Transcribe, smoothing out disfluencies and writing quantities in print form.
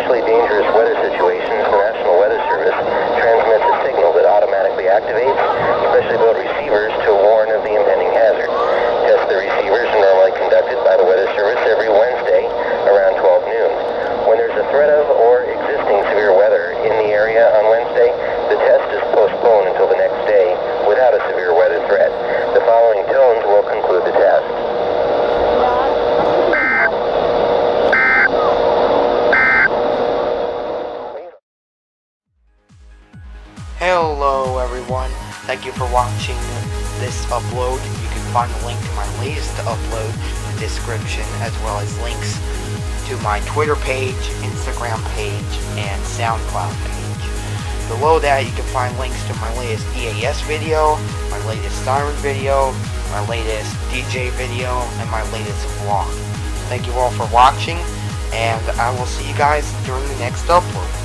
potentially dangerous weather situations, the National Weather Service transmits a signal that automatically activates, especially about receivers, to warn of the impending hazard. Tests of the receivers are normally conducted by the Weather Service every Wednesday around 12 noon. When there's a threat of or existing severe weather in the area on Wednesday, the test is postponed until the next day without a severe weather threat. The following tones will conclude the test. Hello everyone, thank you for watching this upload. You can find a link to my latest upload in the description, as well as links to my Twitter page, Instagram page, and SoundCloud page. Below that you can find links to my latest EAS video, my latest siren video, my latest DJ video, and my latest vlog. Thank you all for watching, and I will see you guys during the next upload.